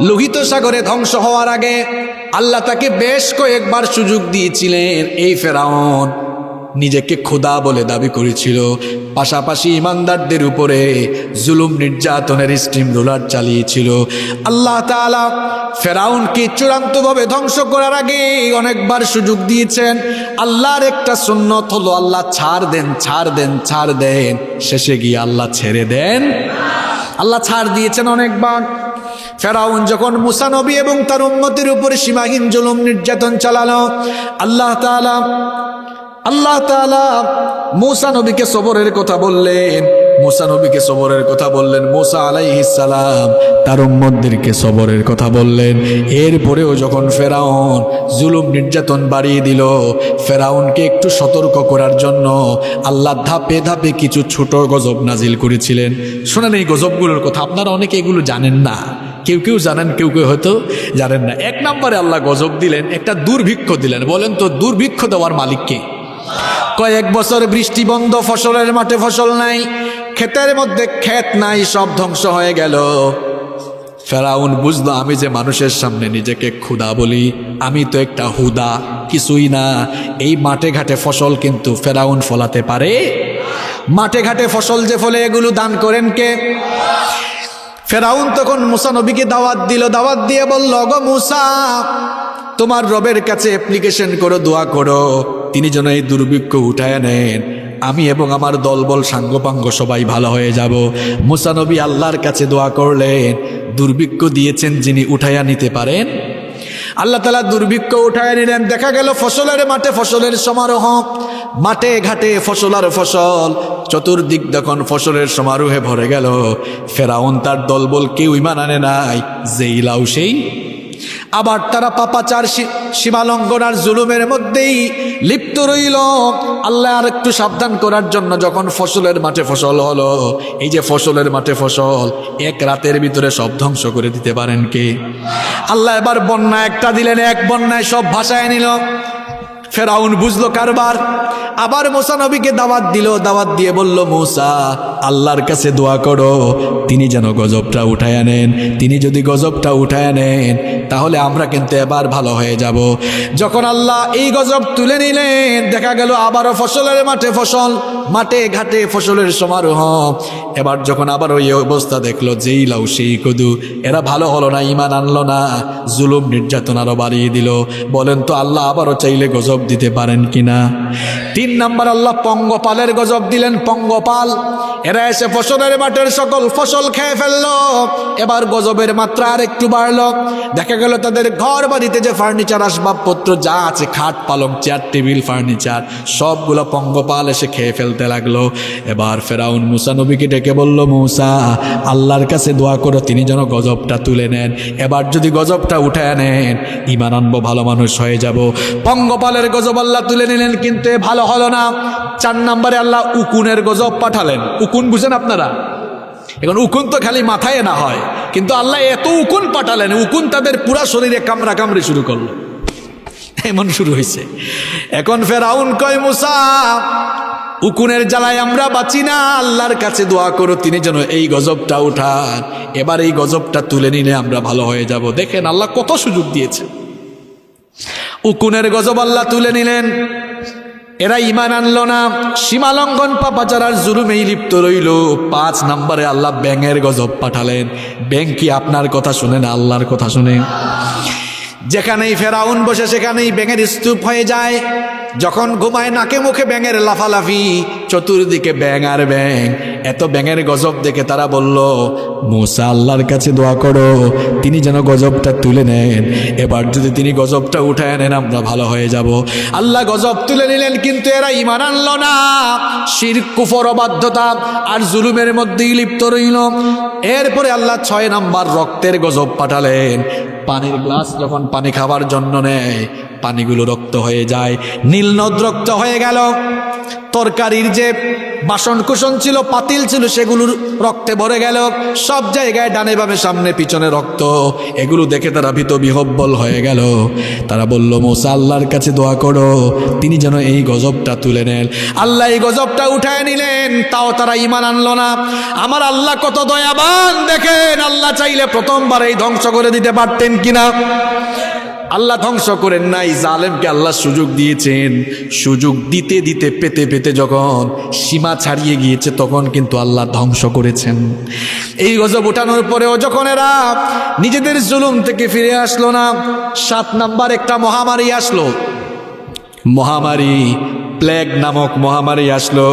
লোহিত সাগরে ধ্বংস হওয়ার আগে আল্লাহ তাকে বেশ কয়েকবার সুযোগ দিয়েছিলেন। এই ফেরাউন নিজেকে খোদা বলে দাবি করেছিল, পাশাপাশি ইমানদারদের উপরে জুলুম নির্যাতনের স্টিম রোলার চালিয়েছিল। আল্লাহ তাআলা ফেরাউনকে চূড়ান্তভাবে ধ্বংস করার আগে অনেকবার সুযোগ দিয়েছেন। আল্লাহর একটা সুন্নত হলো আল্লাহ ছাড় দেন, ছাড় দেন, ছাড় দেন, শেষে গিয়ে আল্লাহ ছেড়ে দেন। আল্লাহ ছাড় দিয়েছেন অনেকবার। ফেরাউন যখন মুসা নবী এবং তার উম্মতের উপরে সীমাহীন জুলুম নির্যাতন চালালো, আল্লাহ তাআলা মুসা নবীকে সবরের কথা বললেন, মুসা আলাইহিস সালাম তার উম্মতদেরকে সবরের কথা বললেন। এরপরেও যখন ফেরাউন জুলুম নির্যাতন বাড়িয়ে দিল, ফেরাউনকে একটু সতর্ক করার জন্য আল্লাহ ধাপে ধাপে কিছু ছোট গজব নাজিল করেছিলেন। শোনেন এই গজবগুলোর কথা, আপনারা অনেকে এগুলো জানেন না, কেউ কেউ জানেন, কেউ কেউ হয়তো জানেন না। এক নম্বরে আল্লাহ গজব দিলেন, একটা দুর্ভিক্ষ দিলেন। বলেন তো দুর্ভিক্ষ দেওয়ার মালিক কে? কয়েক বছর বৃষ্টি বন্ধ, ফসলের মাঠে ফসল নাই, ক্ষেতের মধ্যে ক্ষেত নাই, সব ধ্বংস হয়ে গেল। ফেরাউন বুঝলো আমি যে মানুষের সামনে নিজেকে খোদা বলি, আমি তো একটা হুদা, কিছুই না। এই মাঠে ঘাটে ফসল কিন্তু ফেরাউন ফলাতে পারে? মাঠে ঘাটে ফসল যে ফলে এগুলো দান করেন কে? ফেরাউন তখন মুসা নবীকে দাওয়াত দিল, দাওয়াত দিয়ে বলল, গো মুসা, তোমার রবের কাছে অ্যাপ্লিকেশন করো, দোয়া করো, তিনি যেন এই দুর্ভিক্ষ উঠায় নেন, আমি এবং আমার দলবল সাঙ্গপাঙ্গ সবাই ভালো হয়ে যাব। মুসা নবী আল্লাহর কাছে দোয়া করলেন, দুর্ভিক্ষ দিয়েছেন যিনি উঠাইয়া নিতে পারেন। আল্লাহ তাআলা দুর্ভিক্ষ উঠায় নিলেন। দেখা গেল ফসলের মাঠে ফসলের সমারোহ, মাঠে ঘাটে ফসল আর ফসল, চতুর্দিক যখন ফসলের সমারোহে ভরে গেল, ফেরাউন তার দলবল কেউ ঈমান আনে নাই, যেই লাউ সেই। আবার তারা পাপাচার, সীমালঙ্ঘন আর জুলুমের মধ্যেই লিপ্ত রইল। আল্লাহ আর একটু সাবধান করার জন্য যখন ফসলের মাঠে ফসল হলো, এই যে ফসলের মাঠে ফসল, এক রাতের ভিতরে সব ধ্বংস করে দিতে পারেন কে? আল্লাহ এবার বন্যা একটা দিলেন, এক বন্যায় সব ভাসায় নিল। ফেরাউন বুঝলো কারবার। আবার মুসা নবীকে দাওয়াত দিল, দাওয়াত দিয়ে বলল, মুসা আল্লাহর কাছে দোয়া করো, তিনি যেন গজবটা উঠায় নেন। তিনি যদি গজবটা উঠায় নেন তাহলে আমরা কিন্তু এবার ভালো হয়ে যাব। যখন আল্লাহ এই গজব তুলে নিলেন, দেখা গেল আবারও ফসলের মাঠে ফসল, মাঠে ঘাটে ফসলের সমারোহ। এবার যখন আবার ওই অবস্থা দেখলো, যেই লাউ সেই কদু, এরা ভালো হলো না, ঈমান আনলো না, জুলুম নির্যাতন আরো বাড়িয়ে দিল। বলেন তো আল্লাহ আবারও চাইলে গজব দিতে পারেন কিনা? 3 নাম্বার আল্লাহ পঙ্গপালের গজব দিলেন। পঙ্গপাল এরা এসে ফসলের মাঠের সকল ফসল খেয়ে ফেললো। এবার গজবের মাত্রা আর একটু বাড়লো। দেখা গেল তাদের ঘর বাড়িতে যে ফার্নিচার আসবাবপত্র যা আছে, খাট পালং চেয়ার টেবিল ফার্নিচার, সবগুলো পঙ্গপাল এসে খেয়ে ফেলতে লাগলো। এবার ফেরাউন মুসা নবীকে ডেকে বলল, মুসা আল্লাহর কাছে দোয়া করো, তিনি যেন গজবটা তুলে নেন। এবার যদি গজবটা উঠায় নেন, ঈমান আনবো, ভালো মানুষ হয়ে যাব। পঙ্গপালের গজব আল্লাহ তুলে নিলেন, কিন্তু ভালো হলো না। 4 নম্বরে আল্লাহ উকুনের গজব পাঠালেন। উকুন বুঝেন আপনারা? এখন উকুন তো খালি মাথায় না হয়, কিন্তু আল্লাহ এত উকুন পাঠালেন, উকুন তাদের পুরা শরীরে কামড়া কামড়ি শুরু করলো, এমন শুরু হয়েছে। এখন ফেরাউন কয়, মুসা উকুনের জ্বালায় আমরা বাঁচি না, আল্লাহর কাছে দোয়া করো, তিনি যেন এই গজবটা উঠান। এবার এই গজবটা তুলে নিলে আমরা ভালো হয়ে যাব। দেখেন আল্লাহ কত সুযোগ দিয়েছে। উকুনের গজব আল্লাহ তুলে নিলেন। এরা ঈমান আনলো না, সীমালঙ্ঘন পাপাচার আর জুলুমেই লিপ্ত রইল। 5 নম্বরে আল্লাহ ব্যাঙের গজব পাঠালেন। ব্যাঙ কি আপনার কথা শুনে না, আল্লাহর কথা শুনে? যেখানেই ফেরাউন বসে সেখানেই ব্যাঙের স্তূপ হয়ে যায়। যখন ঘুমায় নাকে মুখে ব্যাঙের লাফালাফি, চতুর্দিকে ব্যাঙ আর ব্যাঙ। এত ব্যাঙের গজব দেখে তারা বলল, মুসা আল্লাহর কাছে দোয়া করো, তিনি যেন গজবটা তুলে নেন। এবার যদি তিনি গজবটা উঠায় নেন আমরা ভালো হয়ে যাব। আল্লাহ গজব তুলে নিলেন, কিন্তু এরা ঈমান আনলো না, শিরক কুফর অবাধ্যতা আর জুলুমের মধ্যেই লিপ্ত রইল। এরপরে আল্লাহ 6 নাম্বার রক্তের গজব পাঠালেন। পানির গ্লাস যখন পানি খাবার জন্য নেয়, পানিগুলো রক্ত হয়ে যায়, নীল নদ রক্ত হয়ে গেল। তরকারির যে বাসন কুসন ছিল, পাতিল ছিল, সেগুলোর রক্তে ভরে গেল। সব জায়গায় ডানে বামে সামনে পিছনে রক্ত। এগুলো দেখে তারা ভীত বিহব্বল হয়ে গেল। তারা বলল, মুসা আল্লাহর কাছে দোয়া করো, তিনি যেন এই গজবটা তুলে নেন। আল্লাহ এই গজবটা উঠায় নিলেন, তাও তারা ঈমান আনলো না। আমার আল্লাহ কত দয়াবান দেখেন, আল্লাহ চাইলে প্রথমবার এই ধ্বংস করে দিতে পারতেন কিনা? আল্লাহ ধ্বংস করেন নাই, জালেমকে আল্লাহ সুযোগ দিয়েছেন। সুযোগ দিতে দিতে পেতে পেতে যখন সীমা ছাড়িয়ে গিয়েছে, তখন কিন্তু আল্লাহ ধ্বংস করেছেন। এই গজব ওঠানোর পরেও যখন এরা নিজেদের জুলুম থেকে ফিরে আসলো না, 7 নাম্বার একটা মহামারী আসলো। মহামারী, প্লেগ নামক মহামারী আসলো।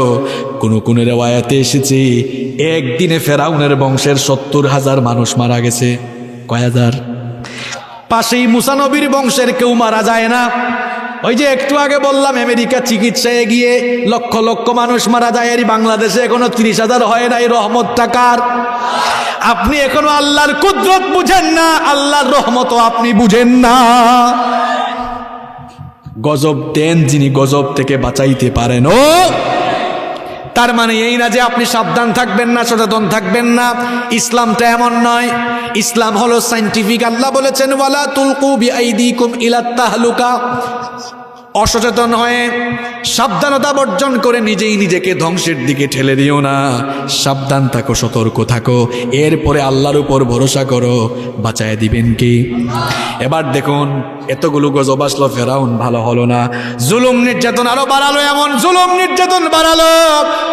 কোন রেওয়ায়াতে এসেছে একদিনে ফেরাউনের বংশের 70,000 মানুষ মারা গেছে। কয় হাজার? পাশেই মুসা নবীর বংশের কেউ মারা যায় না। ওই যে একটু আগে বললাম আমেরিকা চিকিৎসায় গিয়ে লক্ষ লক্ষ মানুষ মারা যায়, আর বাংলাদেশে এখনো 30,000 হয় নাই। রহমত টাকার আপনি এখনো আল্লাহর কুদরত বুঝেন না, আল্লাহর রহমতও আপনি বুঝেন না। গজব দেন যিনি গজব থেকে বাঁচাইতে পারেন। ও তার মানে এই না যে আপনি সাবধান থাকবেন না, সচেতন থাকবেন না। ইসলামটা এমন নয়। ইসলাম হলো সাইন্টিফিক। আল্লাহ বলেছেন, ওয়ালা তুলকু বিআইদিকুম ইলাত তাহলুকা। অসচেতন হয়ে সাবধানতা বর্জন করে নিজেই নিজেকে ধ্বংসের দিকে ঠেলে দিও না। সাবধান থাকো, সতর্ক থাকো, এরপরে আল্লাহর উপর ভরসা করো, বাঁচায় দিবেন কি? এবার দেখুন, এতগুলো গজব আসলো, ফেরাউন ভালো হলো না, জুলুম নির্যাতন আরো বাড়ালো। এমন জুলুম নির্যাতন বাড়ালো,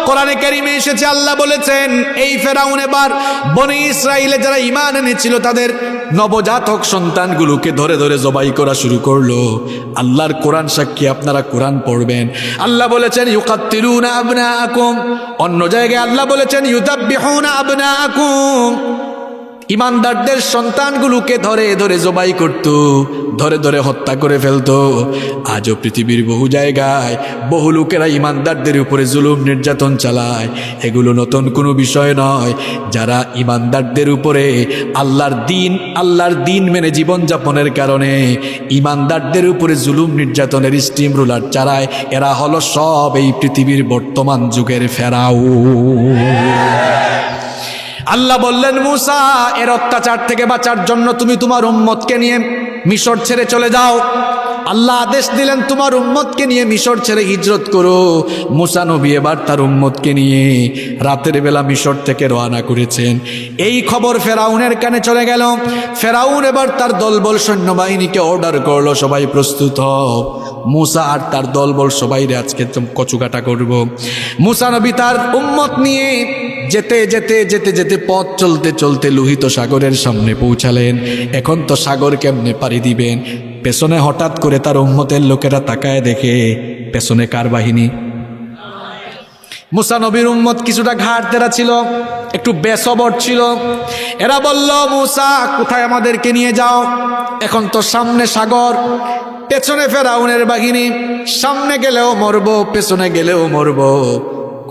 কোরআনে কারিমে এসেছে, আল্লাহ বলেছেন এই ফেরাউন এবার বনি ইসরাইলে যারা ঈমান এনেছিল তাদের নবজাতক সন্তানগুলোকে ধরে ধরে জবাই করা শুরু করলো। আল্লাহর কোরআন সাক্ষী, আপনারা কোরআন পড়বেন। আল্লাহ বলেছেন ইউকাত্তিলুনা আবনাআকুম, অন্য জায়গায় আল্লাহ বলেছেন ইউযাব্বিহুনা আবনাআকুম। ইমানদারদের সন্তানগুলোকে ধরে ধরে জবাই করত, ধরে ধরে হত্যা করে ফেলতো। আজও পৃথিবীর বহু জায়গায় বহু লোকেরা ইমানদারদের উপরে জুলুম নির্যাতন চালায়। এগুলো নতুন কোনো বিষয় নয়। যারা ইমানদারদের উপরে আল্লাহর দিন মেনে জীবনযাপনের কারণে ইমানদারদের উপরে জুলুম নির্যাতনের স্টিম রুলার চালায়, এরা হলো সব এই পৃথিবীর বর্তমান যুগের ফেরাউন। আল্লাহ বললেন, মুসা এর অত্যাচার থেকে বাঁচার জন্য তুমি তোমার উম্মতকে নিয়ে মিশর ছেড়ে চলে যাও। আল্লাহ আদেশ দিলেন, তোমার উম্মতকে নিয়ে মিশর ছেড়ে হিজরত করো। মুসা নবী এবার তার উম্মতকে নিয়ে রাতের বেলা মিশর থেকে রওনা করেছেন। এই খবর ফেরাউনের কানে চলে গেল। ফেরাউন এবার তার দলবল সৈন্যবাহিনীকে অর্ডার করলো, সবাই প্রস্তুত হও, মুসা আর তার দলবল সবাই আজকে কচুকাটা করব। মুসা নবী তার উম্মত নিয়ে যেতে যেতে যেতে যেতে পথ চলতে চলতে লোহিত সাগরের সামনে পৌঁছালেন। এখন তো সাগর কেমনে পাড়ি দিবেন? পেছনে হঠাৎ করে তার উম্মতের লোকেরা তাকায় দেখে পেছনে কার বাহিনী? মুসা নবীর উম্মত কিছুটা ঘাড় তেরা ছিল, একটু বেসবর ছিল। এরা বলল, মুসা কোথায় আমাদেরকে নিয়ে যাও? এখন তো সামনে সাগর, পেছনে ফেরাউনের বাহিনী, সামনে গেলেও মরবো, পেছনে গেলেও মরবো,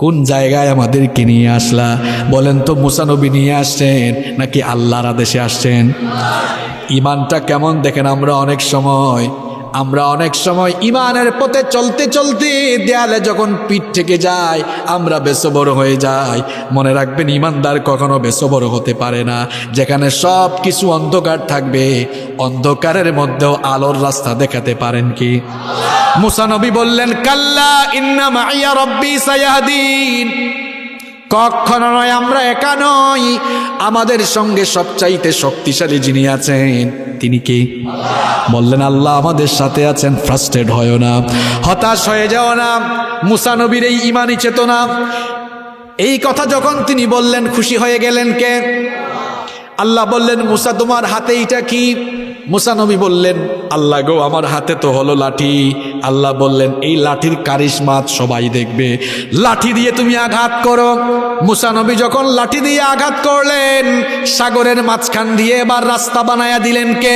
কোন জায়গায় আমাদেরকে নিয়ে আসলা? বলেন তো, মুসা নবী নিয়ে আসছেন নাকি আল্লাহর আদেশে আসছেন? ইমানটা কেমন দেখেন। আমরা অনেক সময় ইমানের পথে চলতে চলতে দেয়ালে যখন পিঠ থেকে যায় আমরা বেসবর হয়ে যাই। মনে রাখবেন, ইমানদার কখনো বেসবর হতে পারে না। যেখানে সব কিছু অন্ধকার থাকবে, অন্ধকারের মধ্যেও আলোর রাস্তা দেখাতে পারেন কি? মুসা নবী বললেন, কাল্লা ইন্না মাইয়া রব্বি সায়াহদিন। কখনো নয়, আমরা একা নই, আমাদের সঙ্গে সবচাইতে শক্তিশালী যিনি আছেন তিনি কে? বললেন, আল্লাহ আমাদের সাথে আছেন। ফ্রাস্ট্রেট হয় না, হতাশ হয়ে যাও না। মুসা নবীর এই ঈমানি চেতনা, এই কথা যখন তিনি বললেন, খুশি হয়ে গেলেন কে? আল্লাহ বললেন, মুসা তোমার হাতে এটা কি? মুসা নবী বললেন, আল্লাহ গো, আমার হাতে তো হলো লাঠি। আল্লাহ বললেন, এই লাঠির কারিশমাত সবাই দেখবে, লাঠি দিয়ে তুমি আঘাত করো। মুসা নবী যখন লাঠি দিয়ে আঘাত করলেন, সাগরের মাঝখান দিয়ে এবার রাস্তা বানায়া দিলেন কে?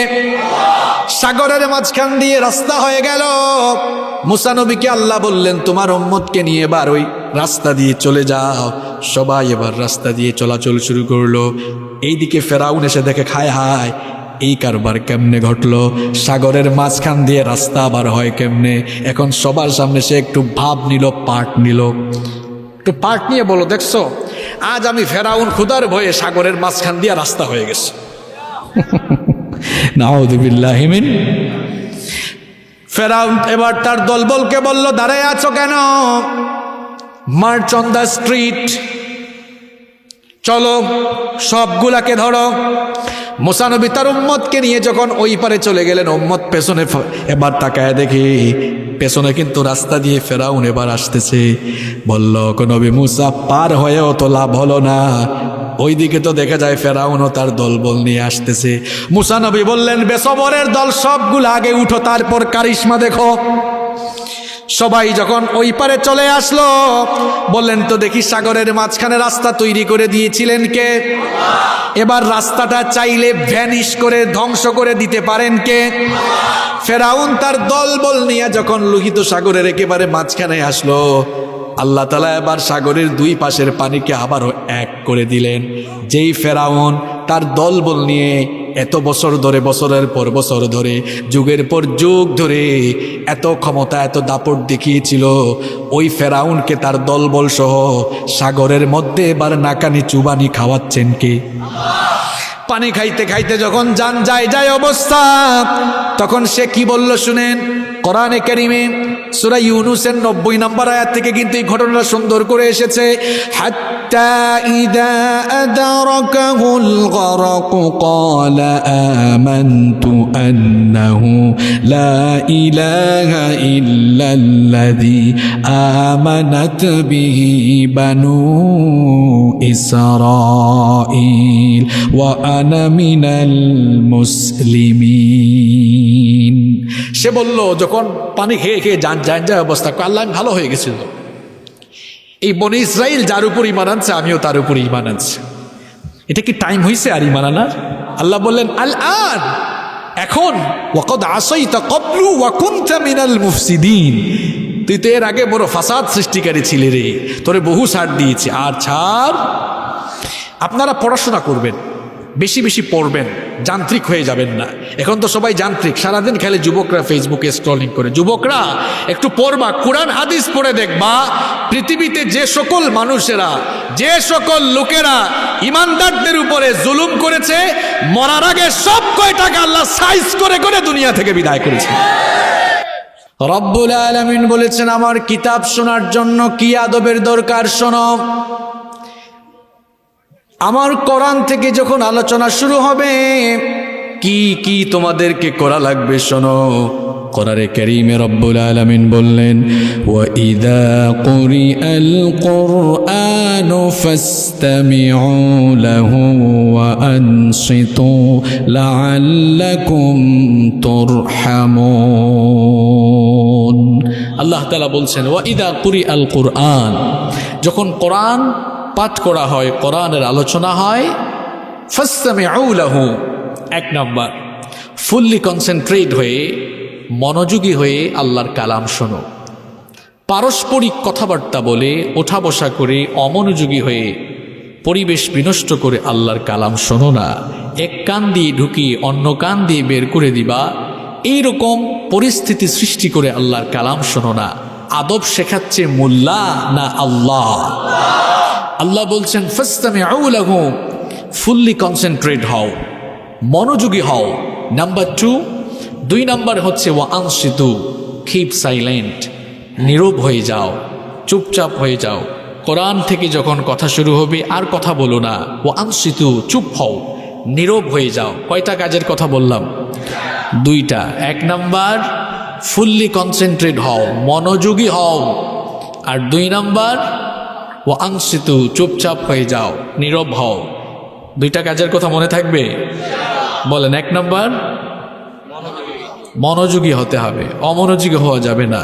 সাগরের মাঝখান দিয়ে রাস্তা হয়ে গেল। মুসা নবীকে আল্লাহ বললেন, তোমার উম্মতকে নিয়ে এবার ওই রাস্তা দিয়ে চলে যাও। সবাই এবার রাস্তা দিয়ে চলাচল শুরু করলো। এইদিকে ফেরাউন এসে দেখে, খায় হায়, এই কারবার কেমনে ঘটলো, সাগরের মাঝখান দিয়ে রাস্তা আবার হয় কেমনে। এখন সবার সামনে সে একটু ভাব নিল, পাট নিল, একটু পাট নিয়ে বলো, দেখছো আজ আমি ফেরাউন ক্ষুধার ভয়ে সাগরের মাঝখান দিয়ে রাস্তা হয়ে গেছে। নাউযুবিল্লাহি মিন। ফেরাউন এবার তার দলবলকে বলল, দাঁড়ায় আছো কেন? মার্চ অন দ্য স্ট্রিট, চলো সবগুলাকে ধরো। মুসা নবী তার উম্মতকে নিয়ে যখন ওই পারে চলে গেলেন, উম্মত পেছনে এবার তাকায় দেখি পেছনে কিন্তু রাস্তা দিয়ে ফেরাউন এবার আসতেছে। বলল, নবী মুসা পার হয়েও তো লাভ হলো না, ওইদিকে তো দেখা যায় ফেরাউনও তার দলবল নিয়ে আসতেছে। মুসা নবী বললেন, বেসবরের দল সবগুলো আগে উঠো, তারপর কারিশমা দেখো। সবাই যখন ওই পারে চলে আসলো, বললেন, তো দেখি সাগরের মাঝখানে রাস্তা তৈরি করে দিয়েছিলেন কে? এবার রাস্তাটা চাইলে ভ্যানিশ করে ধ্বংস করে দিতে পারেন কে? ফেরাউন তার দলবল নিয়ে যখন লোহিত সাগরের একেবারে মাঝখানে আসলো, আল্লাহ তাআলা এবার সাগরের দুই পাশের পানিকে আবারও এক করে দিলেন। যেই ফেরাউন তার দলবল নিয়ে এত বছর ধরে, বছরের পর বছর ধরে, যুগের পর যুগ ধরে এত ক্ষমতা, এত দাপট দেখিয়েছিল, ওই ফেরাউনকে তার দলবল সহ সাগরের মধ্যে এবার নাকানি চুবানি খাওয়াচ্ছেন কে? পানি খাইতে খাইতে যখন জান যায় অবস্থা, তখন সে কি বলল শুনেন। কোরআনে কারিমে সূরা ইউনূসের 90 নম্বর আয়াত থেকে কিন্তু এই ঘটনাটা সুন্দর করে এসেছে। হাত্তা ইযা আদরাকাহুল গরক ক্বালা আমানতু আন্নাহু লা ইলাহা ইল্লাল্লাযী আমানাত বিহি বানু ইসরাঈল ওয়া আনা মিনাল মুসলিমিন। সে বলল, যখন পানি খেয়ে খেয়ে যায় অবস্থা, আল্লাহ আমি ভালো হয়ে গেছিল, এই বনি ইসরাইল যার উপর ঈমান আনছে আমিও তার উপর ঈমান আনছি। এটা কি টাইম হয়েছে আর ঈমান আনার? আল্লাহ বললেন, আল আন, এখন, ওয়াকাদ আসাইতা ক্বাবলু ওয়া কুনতা মিনাল মুফসিদিন, তুই তো এর আগে বড় ফাসাদ সৃষ্টিকারী ছিলে রে, তোরে বহু ছাড় দিয়েছি, আর ছাড়। আপনারা পড়াশোনা করবেন, বেশি বেশি পড়বেন, যান্ত্রিক হয়ে যাবেন না। এখন তো সবাই যান্ত্রিক, সারাদিন খেলে যুবকরা ফেসবুকে স্ক্রলিং করে। যুবকরা একটু পড়বা, কোরআন হাদিস পড়ে দেখবা, পৃথিবীতে যে সকল মানুষেরা, যে সকল লোকেরা ইমানদারদের উপরে জুলুম করেছে, মরার আগে সব কয়টাকে আল্লাহ সাইজ করে করে দুনিয়া থেকে বিদায় করেছে। রব্বুল আলামিন বলেছেন, আমার কিতাব শোনার জন্য কি আদবের দরকার শোনো। আমার কোরআন থেকে যখন আলোচনা শুরু হবে, কি কি তোমাদেরকে করা লাগবে শোনো। কোরআনে কারীমে রব্বুল আলামিন বললেন, ওয়া ইযা কুরিআল কুরআনু ফাসতামিউ লাহু ওয়া আনসিতু লাআল্লাকুম তুরহামুন। আল্লাহ তাআলা বলছেন, ওয়া ইযা কুরিআল কুরআন, যখন কোরআন পাঠ করা হয়, কোরআনের আলোচনা হয়, ফাসতামিউ লাহু, এক নম্বর ফুললি কনসেন্ট্রেট হয়ে, মনোযোগী হয়ে আল্লাহর কালাম শোনো। পারস্পরিক কথাবার্তা বলে, ওঠা বসা করে, অমনোযোগী হয়ে, পরিবেশ বিনষ্ট করে আল্লাহর কালাম শোনো না। এক কান দিয়ে ঢুকিয়ে অন্য কান দিয়ে বের করে দিবা, এইরকম পরিস্থিতি সৃষ্টি করে আল্লাহর কালাম শোনো না। আদব শেখাচ্ছে মোল্লা না আল্লাহ? আল্লাহ বলছেন, ফাসতামিউ লাহু, ফুললি কনসেন্ট্রেট হও, মনোযোগী হও। নাম্বার 2, 2 নাম্বার হচ্ছে ওয়া আনসিতু, কিপ সাইলেন্ট, নীরব হয়ে যাও, চুপচাপ হয়ে যাও। কোরআন থেকে যখন কথা শুরু হবে আর কথা বলো না। ওয়া আনসিতু, চুপ হও, নীরব হয়ে যাও। কয়টা কাজের কথা বললাম? 2টা। 1 নাম্বার ফুললি কনসেন্ট্রেট হও, মনোযোগী হও, আর 2 নাম্বার ওয়া আনসিতু, চুপচাপ হয়ে যাও, নীরব হও। 2টা কাজের কথা মনে থাকবে? বলেন। 1 নাম্বার মনোযোগী হতে হবে, অমনোযোগী হওয়া যাবে না।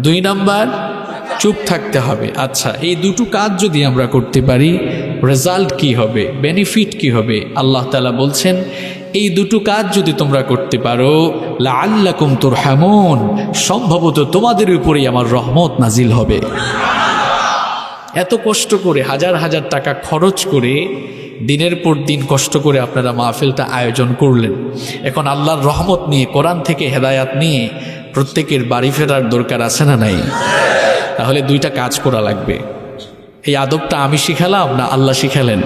2 নাম্বার চুপ থাকতে হবে। আচ্ছা, এই দুটো কাজ যদি আমরা করতে পারি, রেজাল্ট কি হবে, বেনিফিট কি হবে? আল্লাহ তাআলা বলছেন, এই দুটো কাজ যদি তোমরা করতে পারো, লাআল্লাকুম তুরহামুন, সম্ভবত তোমাদের উপরেই আমার রহমত নাজিল হবে। এত কষ্ট করে হাজার হাজার টাকা খরচ করে দিনের পর দিন কষ্ট করে আপনারা মাহফিলটা আয়োজন করলেন। এখন আল্লাহর রহমত নিয়ে, কোরআন থেকে হেদায়াত নিয়ে প্রত্যেকের বাড়ি ফেরার দরকার আছে না নাই? তাহলে দুইটা কাজ করা লাগবে। এই আদবটা আমি শিখালাম না আল্লাহ শিখালেন?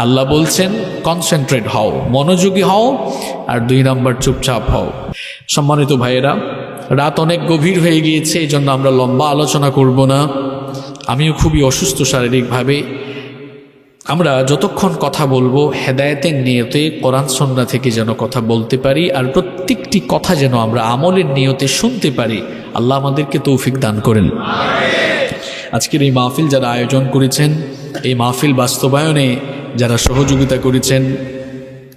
আল্লাহ বলছেন কনসেন্ট্রেট হও, মনোযোগী হও, আর 2 নম্বর চুপচাপ হও। সম্মানিত ভাইয়েরা, রাত অনেক গভীর হয়ে গিয়েছে, এই জন্য আমরা লম্বা আলোচনা করব না। আমিও খুবই অসুস্থ শারীরিকভাবে। আমরা যতক্ষণ কথা বলবো হেদায়েতের নিয়তে, কোরআন সুন্নাহ থেকে যেন কথা বলতে পারি, আর প্রত্যেকটি কথা যেন আমরা আমলের নিয়তে শুনতে পারি। আল্লাহ আমাদেরকে তৌফিক দান করেন। আজকের এই মাহফিল যারা আয়োজন করেছেন, এই মাহফিল বাস্তবায়নে যারা সহযোগিতা করেছেন,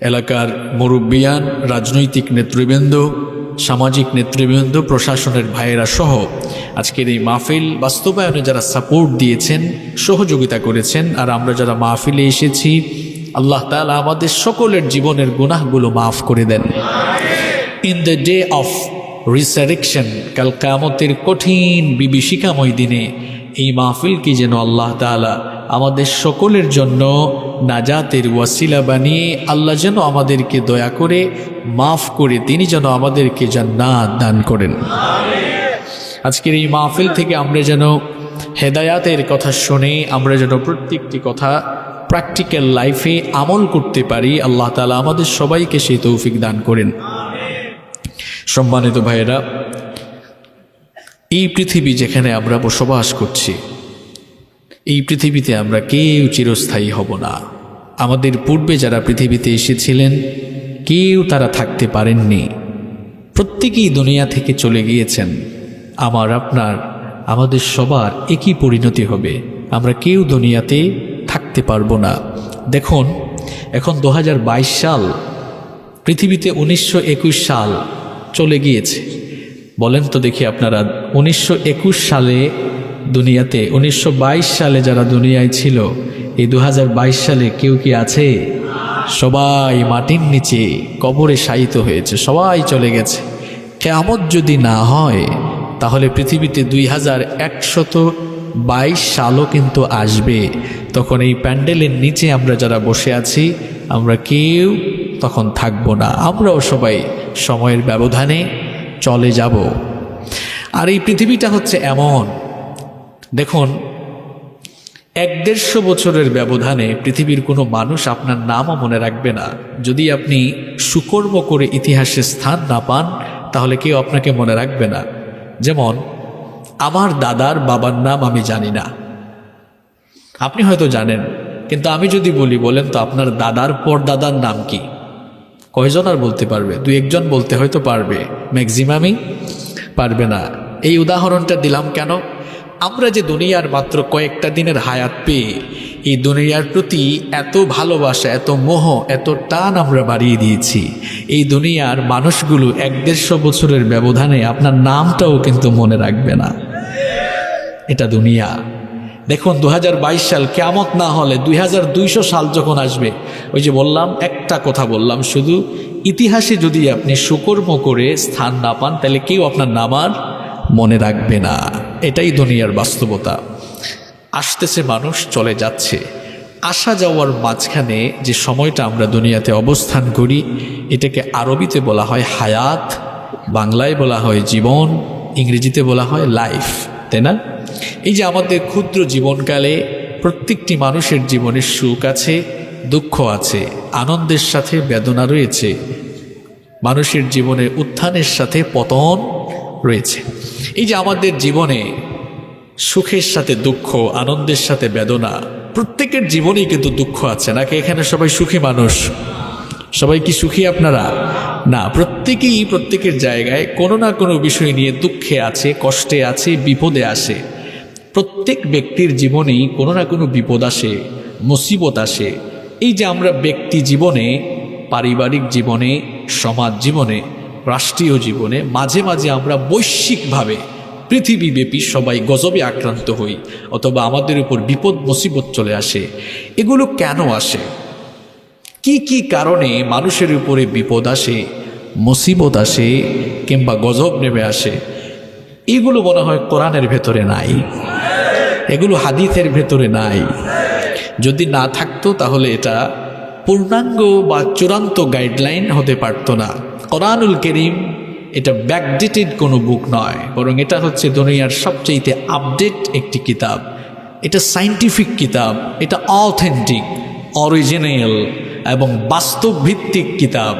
এলাকার মুরব্বিয়ান, রাজনৈতিক নেতৃবৃন্দ, সামাজিক নেতৃবৃন্দ, প্রশাসনের ভাইয়েরা সহ আজকের এই মাহফিল বাস্তবায়নে যারা সাপোর্ট দিয়েছেন, সহযোগিতা করেছেন, আর আমরা যারা মাহফিলে এসেছি, আল্লাহ তাআলা আমাদের সকলের জীবনের গুনাহগুলো মাফ করে দেন। In the day of resurrection, কাল কিয়ামতের কঠিন বিভীষিকাময় দিনে এই মাহফিলকে যেন আল্লাহ তাআলা আমাদের সকলের জন্য নাজাতের ওয়াসিলা বানিয়ে আল্লাহ যেন আমাদেরকে দয়া করে মাফ করে তিনি যেন আমাদেরকে জান্নাত দান করেন। আজকের এই মাহফিল থেকে আমরা যেন হেদায়াতের কথা শুনে আমরা যেন প্রত্যেকটি কথা প্র্যাকটিক্যাল লাইফে আমল করতে পারি। আল্লাহ তাআলা আমাদের সবাইকে সেই তৌফিক দান করেন। সম্মানিত ভাইয়েরা, এই পৃথিবী যেখানে আমরা বসবাস করছি, এই পৃথিবীতে আমরা কেউ চিরস্থায়ী হব না। আমাদের পূর্বে যারা পৃথিবীতে এসেছিলেন কেউ তারা থাকতে পারেননি, প্রত্যেকেই দুনিয়া থেকে চলে গিয়েছেন। আমার, আপনার, আমাদের সবার একই পরিণতি হবে, আমরা কেউ দুনিয়াতে থাকতে পারবো না। দেখুন, এখন 2022 সাল, পৃথিবীতে 1921 সাল চলে গিয়েছে। বলেন তো দেখি আপনারা, 1921 সালে দুনিয়াতে, 1922 সালে যারা দুনিয়ায় ছিল, এই 2022 সালে কেউ কি আছে? সবাই মাটির নিচে কবরে শায়িত হয়েছে, সবাই চলে গেছে। কিয়ামত যদি না হয় তাহলে পৃথিবীতে 2122 সালও কিন্তু আসবে। তখন এই প্যান্ডেলের নিচে আমরা যারা বসে আছি, আমরা কেউ তখন থাকবো না, আমরাও সবাই সময়ের ব্যবধানে চলে যাব। আর এই পৃথিবীটা হচ্ছে এমন, দেখুন, 150 বছরের ব্যবধানে পৃথিবীর কোনো মানুষ আপনার নামও মনে রাখবে না। যদি আপনি সুকর্ম করে ইতিহাসে স্থান না পান তাহলে কেউ আপনাকে মনে রাখবে না। যেমন আমার দাদার বাবার নাম আমি জানি না, আপনি হয়তো জানেন, কিন্তু আমি যদি বলি, বলেন তো আপনার দাদার পরদাদার নাম কি, কয়জন আর বলতে পারবে? 2-1 জন বলতে হয়তো পারবে, ম্যাক্সিমামই পারবে না। এই উদাহরণটা দিলাম কেন? আমরা যে দুনিয়ার মাত্র কয়েকটা দিনের হায়াত পেয়ে এই দুনিয়ার প্রতি এত ভালোবাসা, এত মোহ, এত টান আমরা বাড়িয়ে দিয়েছি। এই দুনিয়ার মানুষগুলো 150 বছরের ব্যবধানে আপনার নামটাও কিন্তু মনে রাখবে না। এটা দুনিয়া। দেখুন 2022 সাল, কিয়ামত না হলে 2200 সাল যখন আসবে, ওই যে বললাম, একটা কথা বললাম, শুধু ইতিহাসে যদি আপনি সুকর্ম করে স্থান না পান তাহলে কেউ আপনার নাম আর মনে রাখবে না। এটাই দুনিয়ার বাস্তবতা। আসতেছে মানুষ, চলে যাচ্ছে। আসা যাওয়ার মাঝখানে যে সময়টা আমরা দুনিয়াতে অবস্থান করি, এটাকে আরবিতে বলা হয় হায়াত, বাংলায় বলা হয় জীবন, ইংরেজিতে বলা হয় লাইফ, তাই না? এই যে আমাদের ক্ষুদ্র জীবনকালে প্রত্যেকটি মানুষের জীবনে সুখ আছে, দুঃখ আছে, আনন্দের সাথে বেদনা রয়েছে, মানুষের জীবনে উত্থানের সাথে পতন রয়েছে। এই যে আমাদের জীবনে সুখের সাথে দুঃখ, আনন্দের সাথে বেদনা, প্রত্যেকের জীবনেই কিন্তু দুঃখ আছে নাকি? এখানে সবাই সুখী মানুষ? সবাই কি সুখী আপনারা? না, প্রত্যেকেই প্রত্যেকের জায়গায় কোনো না কোনো বিষয় নিয়ে দুঃখে আছে, কষ্টে আছে, বিপদে আসে। প্রত্যেক ব্যক্তির জীবনেই কোনো না কোনো বিপদ আসে, মুসিবত আসে। এই যে আমরা ব্যক্তি জীবনে, পারিবারিক জীবনে, সমাজ জীবনে, রাষ্ট্রীয় জীবনে মাঝে মাঝে আমরা বৈশ্বিকভাবে পৃথিবীব্যাপী সবাই গজবে আক্রান্ত হই, অথবা আমাদের উপর বিপদ মুসিবত চলে আসে। এগুলো কেন আসে? কি কি কারণে মানুষের উপরে বিপদ আসে, মুসিবত আসে, কিংবা গজব নেমে আসে? এগুলো মনে হয় কোরআনের ভেতরে নাই। এগুলো হাদিসের ভেতরে নাই। যদি না থাকতো তাহলে এটা পূর্ণাঙ্গ বা চূড়ান্ত গাইডলাইন হতে পারত না। কোরআনুল কারীম এটা ব্যাকডেটেড কোনো বুক নয়, বরং এটা হচ্ছে দুনিয়ার সবচেয়ে আপডেট একটি কিতাব। এটা সায়েন্টিফিক কিতাব, এটা অথেন্টিক, অরিজিনাল এবং বাস্তব ভিত্তিক কিতাব।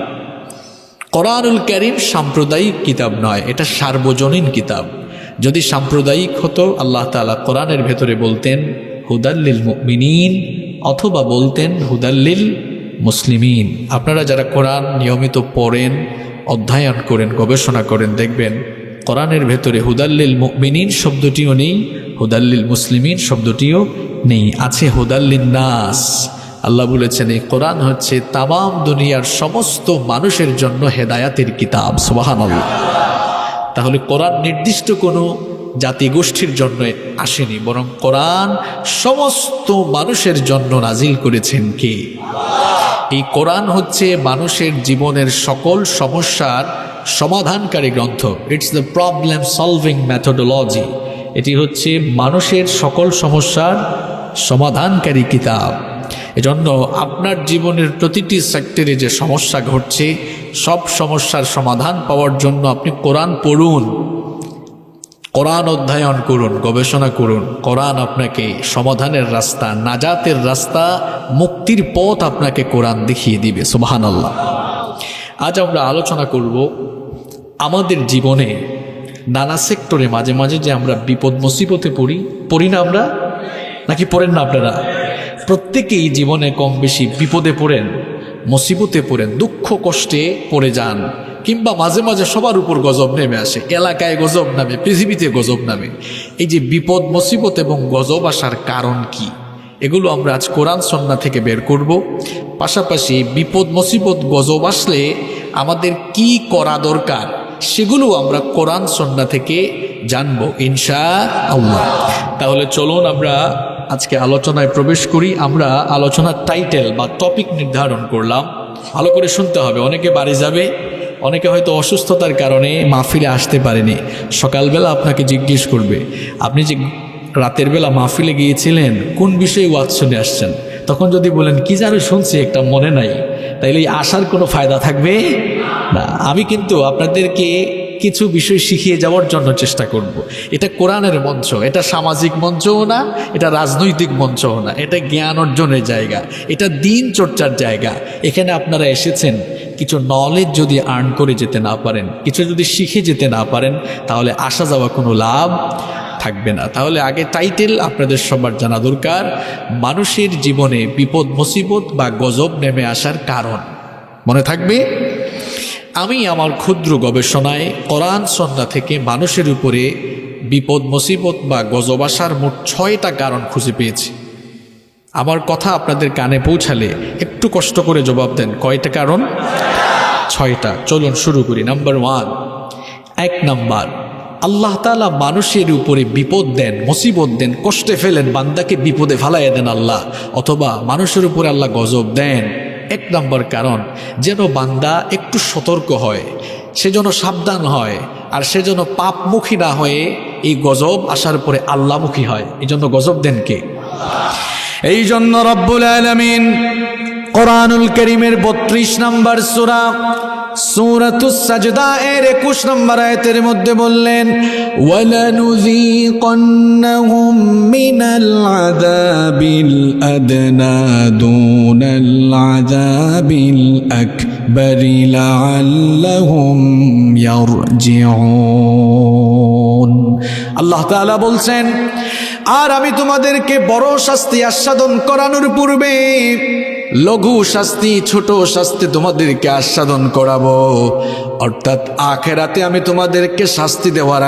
কোরআনুল কারীম সাম্প্রদায়িক কিতাব নয়, এটা সার্বজনীন কিতাব। যদি সাম্প্রদায়িক হতো আল্লাহ তাআলা কোরআনের ভেতরে বলতেন হুদাল্লিল মুমিনিন, অথবা বলতেন হুদাল্লিল মুসলিমিন। আপনারা যারা কোরআন নিয়মিত পড়েন, অধ্যয়ন করেন, গবেষণা করেন, দেখবেন কোরআনের ভেতরে হুদাল্লিল মুমিনিন শব্দটিও নেই, হুদাল্লিল মুসলিমিন শব্দটিও নেই, আছে হুদাল্লিন নাস। আল্লাহ বলেছেন এই কোরআন হচ্ছে তামাম দুনিয়ার সমস্ত মানুষের জন্য হেদায়াতের কিতাব। সুবহানাল্লাহ। তাহলে কোরআন নির্দিষ্ট কোনো জাতিগোষ্ঠীর জন্য আসেনি, বরং কোরআন সমস্ত মানুষের জন্য নাজিল করেছেন কে? এই কোরআন হচ্ছে মানুষের জীবনের সকল সমস্যার সমাধানকারী গ্রন্থ। It's the problem solving methodology. এটি হচ্ছে মানুষের সকল সমস্যার সমাধানকারী কিতাব। এজন্য আপনার জীবনের প্রতিটি সেক্টরে যে সমস্যা ঘটছে, সব সমস্যার সমাধান পাওয়ার জন্য আপনি কোরআন পড়ুন, কোরআন অধ্যয়ন করুন, গবেষণা করুন। কোরআন আপনাকে সমাধানের রাস্তা, নাজাতের রাস্তা, মুক্তির পথ আপনাকে কোরআন দেখিয়ে দিবে। সুবহানাল্লাহ। আজ আমরা আলোচনা করব আমাদের জীবনে নানা সেক্টরে মাঝে মাঝে যে আমরা বিপদ মুসিবতে পড়ি না আমরা, নাকি পড়েন না আপনারা? প্রত্যেকেই জীবনে কম বেশি বিপদে পড়েন, মুসিবতে পড়েন, দুঃখ কষ্টে পড়ে যান, কিংবা মাঝে মাঝে সবার উপর গজব নেমে আসে, এলাকায় গজব নামে, পৃথিবীতে গজব নামে। এই যে বিপদ মুসিবত এবং গজব আসার কারণ কি, এগুলো আমরা আজ কোরআন সুন্নাহ থেকে বের করব। পাশাপাশি বিপদ মুসিবত গজব আসলে আমাদের কি করা দরকার, সেগুলো আমরা কোরআন সুন্নাহ থেকে জানবো ইনশাআল্লাহ। তাহলে চলুন আমরা আজকে আলোচনায় প্রবেশ করি। আমরা আলোচনার টাইটেল বা টপিক নির্ধারণ করলাম, ভালো করে শুনতে হবে। অনেকে বাড়ি যাবে, অনেকে হয়তো অসুস্থতার কারণে মাহফিলে আসতে পারেনি। সকালবেলা আপনাকে জিজ্ঞেস করবে আপনি যে রাতের বেলা মাহফিলে গিয়েছিলেন কোন বিষয়ে ওয়াজ শুনে আসছেন, তখন যদি বলেন কি জানো শুনছি একটা মনে নাই, তাইলে আসার কোনো ফায়দা থাকবে না। আমি কিন্তু আপনাদেরকে কিছু বিষয় শিখিয়ে যাওয়ার জন্য চেষ্টা করব। এটা কোরআনের মঞ্চ, এটা সামাজিক মঞ্চও না, এটা রাজনৈতিক মঞ্চও না, এটা জ্ঞান অর্জনের জায়গা, এটা দিন চর্চার জায়গা। এখানে আপনারা এসেছেন কিছু নলেজ যদি আর্ন করে যেতে না পারেন, কিছু যদি শিখে যেতে না পারেন, তাহলে আসা যাওয়া কোনো লাভ থাকবে না। তাহলে আগে টাইটেল আপনাদের সবার জানা দরকার, মানুষের জীবনে বিপদ মুসিবত বা গজব নেমে আসার কারণ। মনে থাকবে? আমি আমার ক্ষুদ্র গবেষণায় কোরআন সুন্নাহ থেকে মানুষের উপরে বিপদ মুসিবত বা গজব আসার মোট 6টা কারণ খুঁজে পেয়েছি। আমার কথা আপনাদের কানে পৌঁছালে একটু কষ্ট করে জবাব দেন, কয়টা কারণ? 6টা। চলুন শুরু করি। নাম্বার 1, 1 নাম্বার, আল্লাহ তাআলা মানুষের উপরে বিপদ দেন, মুসিবত দেন, কষ্টে ফেলেন, বান্দাকে বিপদে ফালাইয়া দেন আল্লাহ, অথবা মানুষের উপরে আল্লাহ গজব দেন। 1 নম্বর কারণ, যেন বান্দা একটু সতর্ক হয়, সে যেন সাবধান হয়, আর সে যেন পাপমুখী না হয়ে এই গজব আসার পরে আল্লাহমুখী হয়। এই জন্য গজব দেন কে? এই জন্য রব্বুল আলামিন কোরআনুল কারীমের 32 নম্বর সূরা সূরাতুস সাজদা এর 21 নম্বর আয়াতের মধ্যে বললেন, ওয়ালানুযীকান্নাহুম মিনাল আযাবিল আদনা দুনাল আযাবিল আকবারি লাআল্লাহুম ইয়ারজিউন। আল্লাহ তাআলা বলছেন, আর আমি তোমাদেরকে বড় শাস্তি আস্বাদন করানোর পূর্বে লঘু শাস্তি, ছোট শাস্তি তোমাদেরকে আস্বাদন করাবো। অর্থাৎ আখিরাতে আমি তোমাদেরকে শাস্তি দেওয়ার